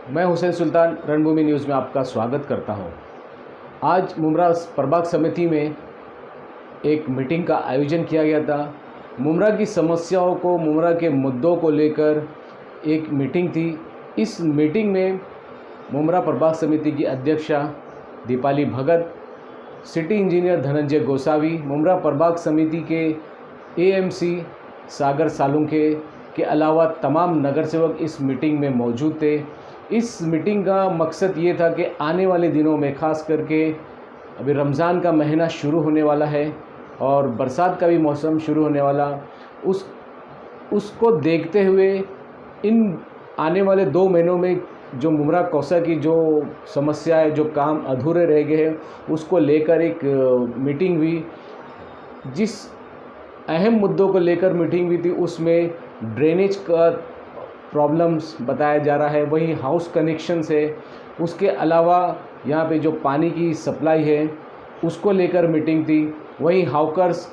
मैं हुसैन सुल्तान रणभूमि न्यूज़ में आपका स्वागत करता हूं। आज मुमरा प्रभाग समिति में एक मीटिंग का आयोजन किया गया था। मुमरा की समस्याओं को, मुमरा के मुद्दों को लेकर एक मीटिंग थी। इस मीटिंग में मुमरा प्रभाग समिति की अध्यक्षा दीपाली भगत, सिटी इंजीनियर धनंजय गोसावी, मुमरा प्रभाग समिति के एएमसी सागर सालुंके के अलावा तमाम नगर सेवक इस मीटिंग में मौजूद थे। इस मीटिंग का मकसद ये था कि आने वाले दिनों में ख़ास करके अभी रमज़ान का महीना शुरू होने वाला है और बरसात का भी मौसम शुरू होने वाला, उसको देखते हुए इन आने वाले 2 महीनों में जो मुमरा कौसा की जो समस्या है, जो काम अधूरे रह गए हैं, उसको लेकर एक मीटिंग हुई। जिस अहम मुद्दों को लेकर मीटिंग हुई थी उसमें ड्रेनेज का प्रॉब्लम्स बताया जा रहा है, वहीं हाउस कनेक्शंस है, उसके अलावा यहाँ पे जो पानी की सप्लाई है उसको लेकर मीटिंग थी। वहीं हाउकर्स,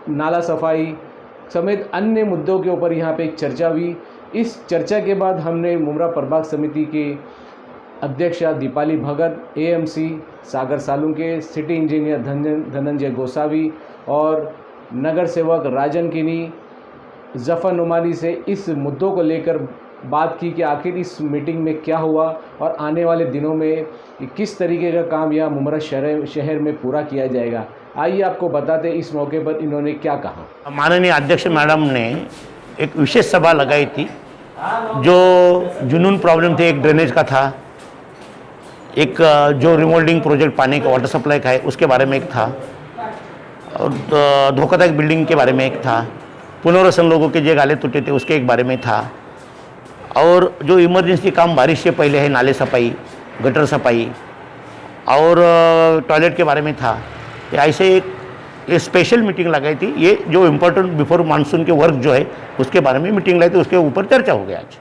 नाला सफाई समेत अन्य मुद्दों के ऊपर यहाँ पे एक चर्चा हुई। इस चर्चा के बाद हमने मुमरा प्रभाग समिति के अध्यक्षा दीपाली भगत, एएमसी सागर सालुंके, सिटी इंजीनियर धनंजय गोसावी और नगर सेवक राजन किनी, जफ़र नुमानी से इस मुद्दों को लेकर बात की कि आखिर इस मीटिंग में क्या हुआ और आने वाले दिनों में किस तरीके का काम यहाँ मुमरा शहर में पूरा किया जाएगा। आइए आपको बताते इस मौके पर इन्होंने क्या कहा। माननीय अध्यक्ष मैडम ने एक विशेष सभा लगाई थी। जो जुनून प्रॉब्लम थे, एक ड्रेनेज का था, एक जो रिमोल्डिंग प्रोजेक्ट पानी का वाटर सप्लाई का है उसके बारे में एक था, और धोखाधड़ी बिल्डिंग के बारे में एक था, पुनर्वसन लोगों के जो गाले टूटे थे उसके एक बारे में था, और जो इमरजेंसी काम बारिश से पहले है, नाले सफाई, गटर सफाई और टॉयलेट के बारे में था। ऐसे एक स्पेशल मीटिंग लगाई थी। ये जो इम्पोर्टेंट बिफोर मानसून के वर्क जो है उसके बारे में मीटिंग लाई थी, उसके ऊपर चर्चा हो गया आज।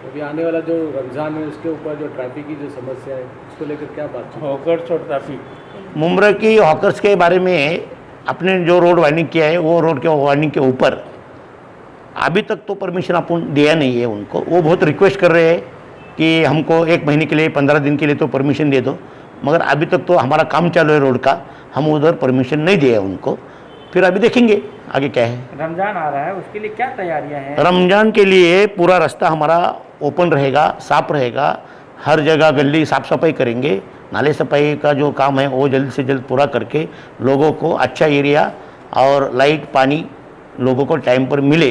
अभी आने वाला जो रमज़ान है उसके ऊपर जो ट्रैफिक की जो समस्या है उसको लेकर क्या बात? हॉकर्स और ट्रैफिक। मुमरा की हॉकर्स के बारे में अपने जो रोड वाइंडिंग किया है, वो रोड के वाइंडिंग के ऊपर अभी तक तो परमिशन अपन दिया नहीं है उनको। वो बहुत रिक्वेस्ट कर रहे हैं कि हमको 1 महीने के लिए, 15 दिन के लिए तो परमिशन दे दो, मगर अभी तक तो हमारा काम चालू है रोड का, हम उधर परमिशन नहीं दिए उनको। फिर अभी देखेंगे आगे क्या है। रमज़ान आ रहा है, उसके लिए क्या तैयारियां हैं? रमज़ान के लिए पूरा रास्ता हमारा ओपन रहेगा, साफ रहेगा, हर जगह गली साफ सफाई करेंगे, नाले सफाई का जो काम है वो जल्द से जल्द पूरा करके लोगों को अच्छा एरिया और लाइट पानी लोगों को टाइम पर मिले,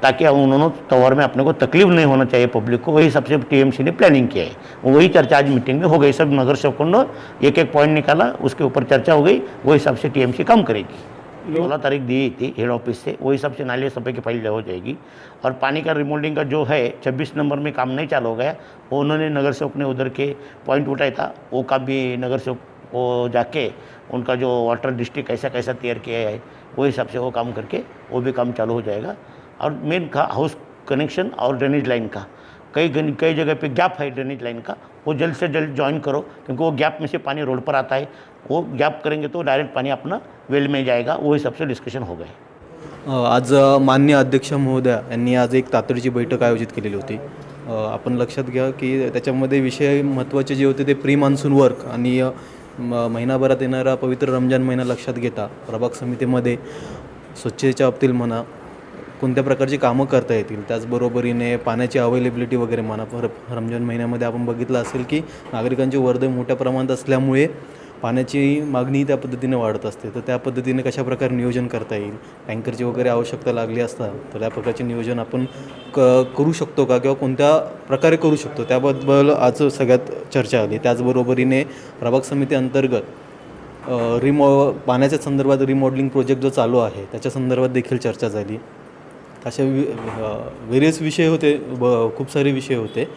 ताकि उन्होंने त्योहार में अपने को तकलीफ नहीं होना चाहिए पब्लिक को। वही सबसे टीएमसी ने प्लानिंग किया है। वही चर्चा आज मीटिंग में हो गई। सब नगर सेवकों ने एक पॉइंट निकाला, उसके ऊपर चर्चा हो गई। वही हिसाब से टीएमसी काम करेगी। 16 तारीख दी थी हेड ऑफिस से, वही हिसाब से नाले सफाई की फाइल हो जाएगी। और पानी का रिमोल्डिंग का जो है 26 नंबर में काम नहीं चालू हो गया, वो उन्होंने नगर सेवक ने उधर के पॉइंट उठाया था, वो का भी नगर सेवक को जाके उनका जो वाटर डिस्ट्रिक्ट कैसा कैसा तैयार किया है वो हिसाब से वो काम करके वो भी काम चालू हो जाएगा। और मेन का हाउस कनेक्शन और ड्रेनेज लाइन का कई जगह पे गैप है ड्रेनेज लाइन का, वो जल्द से जल्द ज्वाइन करो, क्योंकि वो गैप में से पानी रोड पर आता है। वो गॅप करेंगे तो डायरेक्ट पानी अपना वेल में जाएगा। वो हिसाब से डिस्कशन हो गए। आज माननीय अध्यक्ष महोदया यांनी आज एक तातडीची बैठक आयोजित केलेली होती। आपण लक्षात घ्या की त्याच्यामध्ये विषय महत्त्वाचे जे होते ते प्री मान्सून वर्क आणि महिनाभरात येणारा पवित्र रमजान महिना लक्षात घेता प्रभाग समितीमध्ये स्वच्छतेच्या बाबतीत म्हणा, कोणत्या प्रकारची कामं करता येतील, त्याचबरोबरीने पाण्याची अवेलेबिलिटी वगैरे म्हणा। रमजान महिन्यामध्ये आपण बघितलं असेल की नागरिकांची वर्दळ मोठ्या प्रमाणात असल्यामुळे पाण्याची मागणी त्या पद्धतीने वाढत असते, तर त्या पद्धतीने कशा प्रकारे नियोजन करता येईल, टँकरची वगैरे आवश्यकता लागली असता तर त्या प्रकारचे नियोजन आपण करू शकतो का, किंवा कोणत्या प्रकारे करू शकतो, त्याबद्दल आज सगळ्यात चर्चा आली। त्याचबरोबरीने प्रभाग समिती अंतर्गत पाण्याच्या संदर्भात रिमॉडेलिंग प्रोजेक्ट जो चालू आहे त्याच्या संदर्भात देखील चर्चा झाली। असे वेरियस विषय होते, खूप सारे विषय होते।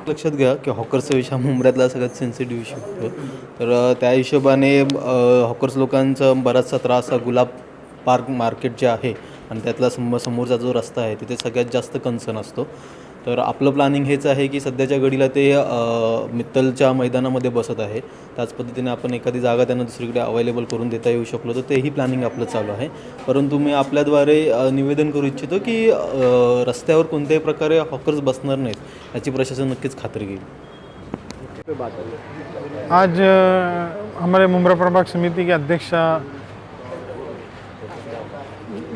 लक्षात घ्या की हॉकर्सचा विषय मुंबईतला सगळ्यात सेन्सिटिव्ह विषय होतो, तर त्या हिशोबाने हॉकर्स लोकांचा बराचसा त्रास हा गुलाब पार्क मार्केट जे आहे आणि त्यातला समोरचा जो रस्ता आहे तिथे सगळ्यात जास्त कन्सर्न असतो। तर आपलं प्लॅनिंग हेच आहे की सध्याच्या घडीला ते मित्तलच्या मैदानामध्ये बसत आहे. त्याच पद्धतीने आपण एखादी जागा त्यांना दुसरीकडे अवेलेबल करून देता येऊ शकलो तर तेही प्लॅनिंग आपलं चालू आहे. परंतु मी आपल्याद्वारे निवेदन करू इच्छितो की रस्त्यावर कोणत्याही प्रकारे हॉकर्स बसणार नाहीत याची प्रशासन नक्कीच खात्री घेईल. आज हमारे मुमरा प्रभाग समिति के अध्यक्षा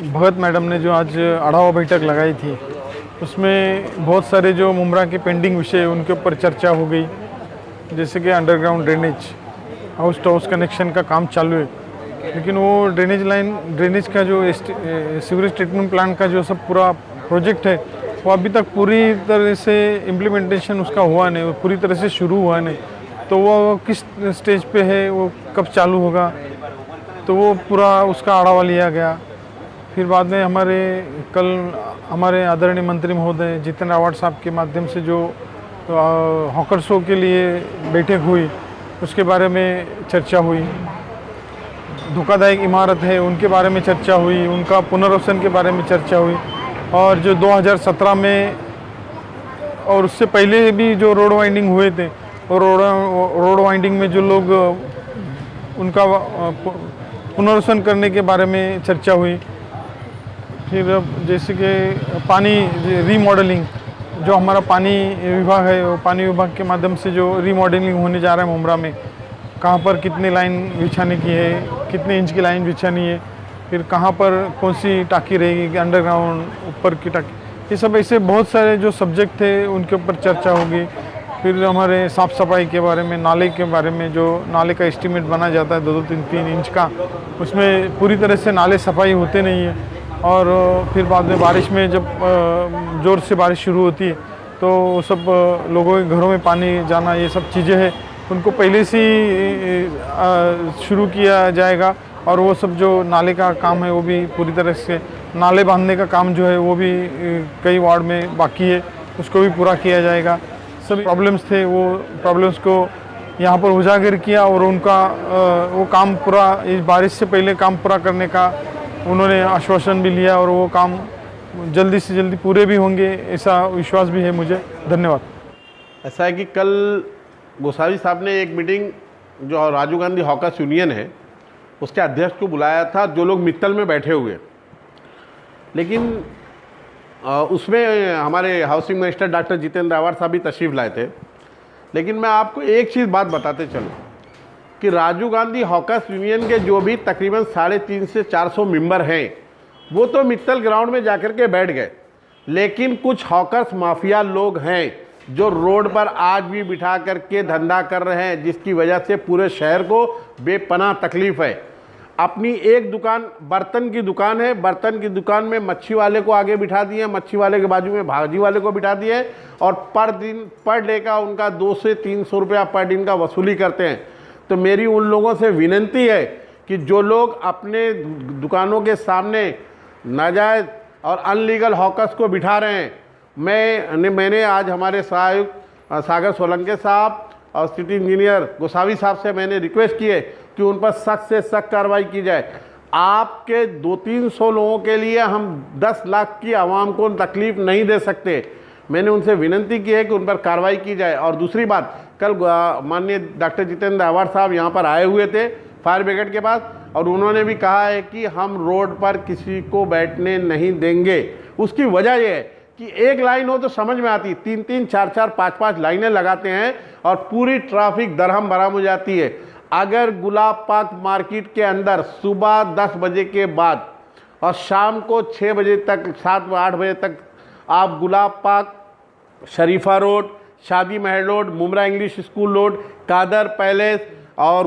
भगत मैडम ने जो आज आढ़ावा बैठक लगाई थी उसमें बहुत सारे जो मुमरा के पेंडिंग विषय उनके ऊपर चर्चा हो गई. जैसे कि underground drainage, house to house connection का काम चालू है, लेकिन वो ड्रेनेज का जो सीवरेज ट्रीटमेंट प्लांट का जो सब पूरा प्रोजेक्ट है वो अभी तक पूरी तरह से इम्प्लीमेंटेशन उसका हुआ नहीं, वो पूरी तरह से शुरू हुआ नहीं. तो वो किस स्टेज पे है, वो कब चालू होगा, तो वो पूरा उसका आढ़ावा लिया गया. फिर बाद में हमारे आदरणीय मंत्री महोदय जितेंद्र आवाड साहब के माध्यम से जो हॉकर्सों के लिए बैठक हुई उसके बारे में चर्चा हुई. धोखादायक इमारत है उनके बारे में चर्चा हुई, उनका पुनर्वसन के बारे में चर्चा हुई. और जो 2017 में और उससे पहले भी जो रोड वाइंडिंग हुए थे और रोड वाइंडिंग में जो लोग उनका पुनर्वसन करने के बारे में चर्चा हुई. फिर जैसे कि पानी रीमॉडलिंग, जो हमारा पानी विभाग है वो पानी विभाग के माध्यम से जो रीमॉडलिंग होने जा रहा है मुमरा में, कहाँ पर कितनी लाइन बिछाने की है, कितने इंच की लाइन बिछानी है, फिर कहाँ पर कौन सी टाकी रहेगी, अंडरग्राउंड ऊपर की टाकी, ये सब ऐसे बहुत सारे जो सब्जेक्ट थे उनके ऊपर चर्चा होगी. फिर हमारे साफ़ सफाई के बारे में, नाले के बारे में, जो नाले का एस्टीमेट बना जाता है 2-3 इंच का, उसमें पूरी तरह से नाले सफाई होते नहीं है. और फिर बाद में बारिश में जब ज़ोर से बारिश शुरू होती है तो सब लोगों के घरों में पानी जाना, ये सब चीज़ें हैं उनको पहले से शुरू किया जाएगा. और वो सब जो नाले का काम है वो भी पूरी तरह से, नाले बांधने का काम जो है वो भी कई वार्ड में बाकी है, उसको भी पूरा किया जाएगा. सभी प्रॉब्लम्स थे वो प्रॉब्लम्स को यहाँ पर उजागर किया और उनका वो काम पूरा, इस बारिश से पहले काम पूरा करने का उन्होंने आश्वासन भी लिया और वो काम जल्दी से जल्दी पूरे भी होंगे ऐसा विश्वास भी है मुझे. धन्यवाद. ऐसा है कि कल गोसावी साहब ने एक मीटिंग जो राजीव गांधी हॉकर्स यूनियन है उसके अध्यक्ष को बुलाया था, जो लोग मित्तल में बैठे हुए, लेकिन उसमें हमारे हाउसिंग मिनिस्टर डॉक्टर जितेंद्र आवाड साहब भी तशरीफ़ लाए थे. लेकिन मैं आपको एक चीज़ बात बताते चलूँ कि राजीव गांधी हॉकर्स यूनियन के जो भी तकरीबन 350 से 400 मेंबर हैं वो तो मित्तल ग्राउंड में जाकर के बैठ गए, लेकिन कुछ हॉकर्स माफिया लोग हैं जो रोड पर आज भी बिठा करके धंधा कर रहे हैं, जिसकी वजह से पूरे शहर को बेपनाह तकलीफ़ है. अपनी एक दुकान, बर्तन की दुकान है, बर्तन की दुकान में मच्छी वाले को आगे बिठा दिए, मच्छी वाले के बाजू में भाजी वाले को बिठा दिए और पर डे का उनका 200 से 300 रुपया पर दिन का वसूली करते हैं. तो मेरी उन लोगों से विनती है कि जो लोग अपने दुकानों के सामने नाजायज़ और अनलीगल हॉकर्स को बिठा रहे हैं, मैंने आज हमारे सहायक सागर सोलंके साहब और सिटी इंजीनियर गोसावी साहब से मैंने रिक्वेस्ट की है कि उन पर सख्त से सख्त कार्रवाई की जाए. आपके 200-300 लोगों के लिए हम 10 लाख की आवाम को तकलीफ़ नहीं दे सकते. मैंने उनसे विनती की है कि उन पर कार्रवाई की जाए. और दूसरी बात, कल माननीय डॉक्टर जितेंद्र आवाड साहब यहाँ पर आए हुए थे फायर ब्रिगेड के पास, और उन्होंने भी कहा है कि हम रोड पर किसी को बैठने नहीं देंगे. उसकी वजह यह है कि एक लाइन हो तो समझ में आती, 3-3, 4-4, 5-5 लाइनें लगाते हैं और पूरी ट्रैफिक दरहम बरहम हो जाती है. अगर गुलाब पार्क मार्केट के अंदर सुबह 10 बजे के बाद और शाम को 6 बजे तक, 7-8 बजे तक आप गुलाब पार्क, शरीफा road, Shadi Mahal road, Mumra English school road, Kadar palace और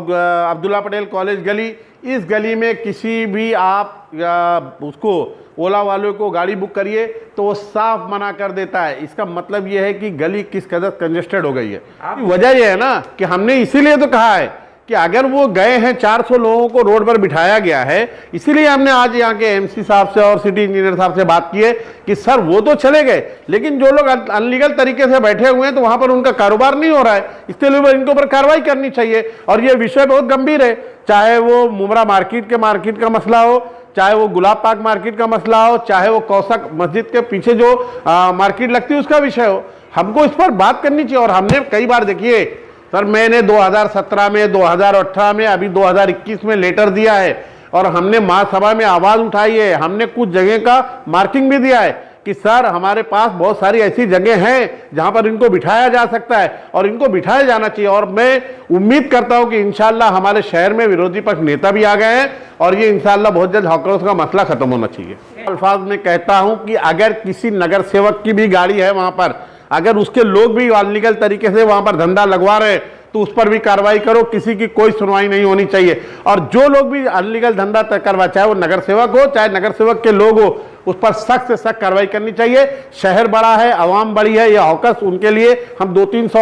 अब्दुल्ला पटेल कॉलेज गली, इस गली में किसी भी आप उसको ओला वालों को गाड़ी बुक करिए तो वो साफ मना कर देता है. इसका मतलब ये है कि गली किस कदर कंजेस्टेड हो गई है. वजह यह है ना कि हमने इसीलिए तो कहा है कि अगर वो गए हैं, 400 लोगों को रोड पर बिठाया गया है, इसीलिए हमने आज यहाँ के एमसी साहब से और सिटी इंजीनियर साहब से बात की है कि सर वो तो चले गए, लेकिन जो लोग अनलीगल तरीके से बैठे हुए हैं तो वहाँ पर उनका कारोबार नहीं हो रहा है, इसलिए इनके ऊपर कार्रवाई करनी चाहिए. और ये विषय बहुत गंभीर है, चाहे वो मुमरा मार्केट का मसला हो, चाहे वो गुलाब पार्क मार्केट का मसला हो, चाहे वो कौशक मस्जिद के पीछे जो मार्केट लगती है उसका विषय हो, हमको इस पर बात करनी चाहिए। और हमने कई बार, देखिए सर, मैंने 2017 में, 2018 में, अभी 2021 में लेटर दिया है और हमने महासभा में आवाज़ उठाई है, हमने कुछ जगह का मार्किंग भी दिया है कि सर हमारे पास बहुत सारी ऐसी जगह हैं जहां पर इनको बिठाया जा सकता है और इनको बिठाया जाना चाहिए। और मैं उम्मीद करता हूं कि इंशाल्लाह हमारे शहर में विरोधी पक्ष नेता भी आ गए हैं और ये इंशाल्लाह बहुत जल्द हॉकर्स का मसला खत्म होना चाहिए। अल्फाज में कहता हूं कि अगर किसी नगर सेवक की भी गाड़ी है वहां पर, अगर उसके लोग भी अनलीगल तरीके से वहां पर धंधा लगवा रहे हैं तो उस पर भी कार्रवाई करो, किसी की कोई सुनवाई नहीं होनी चाहिए। और जो लोग भी अनलीगल धंधा करवा, चाहे वो नगर सेवक हो चाहे नगर सेवक के लोग हो, उस पर सख्त से सख्त कार्रवाई करनी चाहिए। शहर बड़ा है, आवाम बड़ी है, ये हॉकर्स उनके लिए, हम 200-300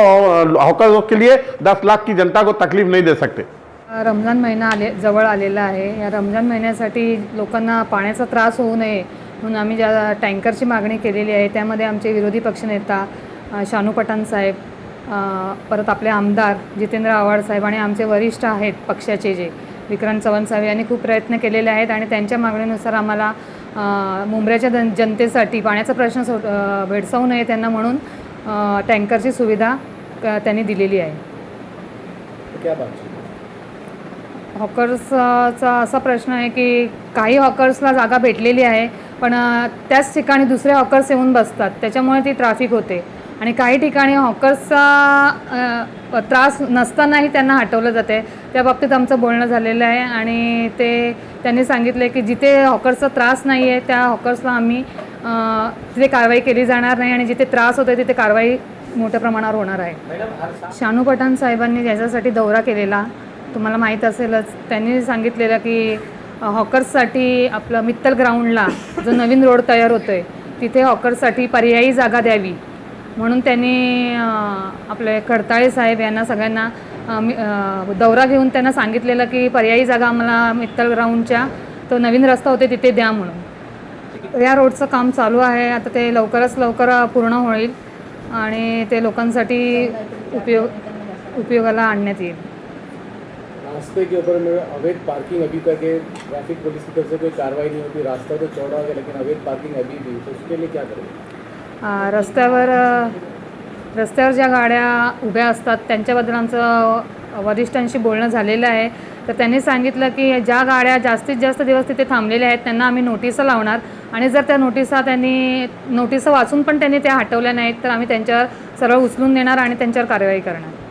हॉकर्स के लिए 10 लाख की जनता को तकलीफ नहीं दे सकते। रमजान महिना जवळ आलेला आहे। या रमजान महिन्यासाठी लोकांना पाण्याचा त्रास होऊ नये म्हणून आम्ही ज्या टँकरची मागणी केलेली आहे त्यामध्ये आमचे विरोधी पक्षनेता शानू पठाण साहेब, परत आपले आमदार जितेंद्र आव्हाड साहेब आणि आमचे वरिष्ठ आहेत पक्षाचे जे विक्रांत चव्हाण साहेब यांनी खूप प्रयत्न केलेले आहेत आणि त्यांच्या मागणीनुसार आम्हाला मुंब्र्याच्या जनतेसाठी पाण्याचा प्रश्न भेडसावू नये त्यांना म्हणून टँकरची सुविधा त्यांनी दिलेली आहे। हॉकर्सचा असा प्रश्न आहे की काही हॉकर्सला जागा भेटलेली आहे पण त्याच ठिकाणी दुसरे हॉकर्स येऊन बसतात, त्याच्यामुळे ती ट्रॅफिक होते आणि काही ठिकाणी हॉकर्सचा त्रास नसतानाही त्यांना हटवलं जाते। त्या बाबतीत आमचं बोलणं झालेलं आहे आणि त्यांनी सांगितलं की जिथे हॉकर्सचा त्रास नाही आहे त्या हॉकर्सला आम्ही तिथे कारवाई केली जाणार नाही आणि जिथे त्रास होतो तिथे कारवाई मोठ्या प्रमाणावर होणार आहे। शानू पठाण साहेबांनी याच्यासाठी दौरा केलेला, तुम्हाला माहीत असेलच। त्यांनी सांगितलेलं की हॉकर्ससाठी आपलं मित्तल ग्राउंडला जो नवीन रोड तयार होतो आहे तिथे हॉकर्ससाठी पर्यायी जागा द्यावी म्हणून त्यांनी आपले खडताळे साहेब यांना सगळ्यांना दौरा घेऊन त्यांना सांगितलेलं की पर्यायी जागा आम्हाला मित्तल ग्राउंडच्या तो नवीन रस्ता होते तिथे द्या म्हणून। या रोडचं काम चालू आहे, आता ते लवकरच लवकर पूर्ण होईल आणि ते लोकांसाठी उपयोगाला आणण्यात येईल। रास्ते के ऊपर में अवैध पार्किंग अभी तक है, ट्रैफिक पुलिस की तरफ से कोई कार्रवाई नहीं होती, रास्ता तो चौड़ा हो गया लेकिन अवैध पार्किंग अभी भी, तो उसके लिए क्या करेंगे? रस्त्यावर ज्या गाड्या उभ्या असतात त्यांच्याबद्दल आमचं वरिष्ठांशी बोलणं झालेलं आहे। तर त्यांनी सांगितलं की ज्या गाड्या जास्तीत जास्त दिवस तिथे थांबलेल्या आहेत त्यांना आम्ही नोटिसा लावणार आणि जर त्या नोटिसा वाचून पण त्यांनी त्या हटवल्या नाहीत तर आम्ही त्यांच्यावर सरळ उचलून देणार आणि त्यांच्यावर कारवाई करणार।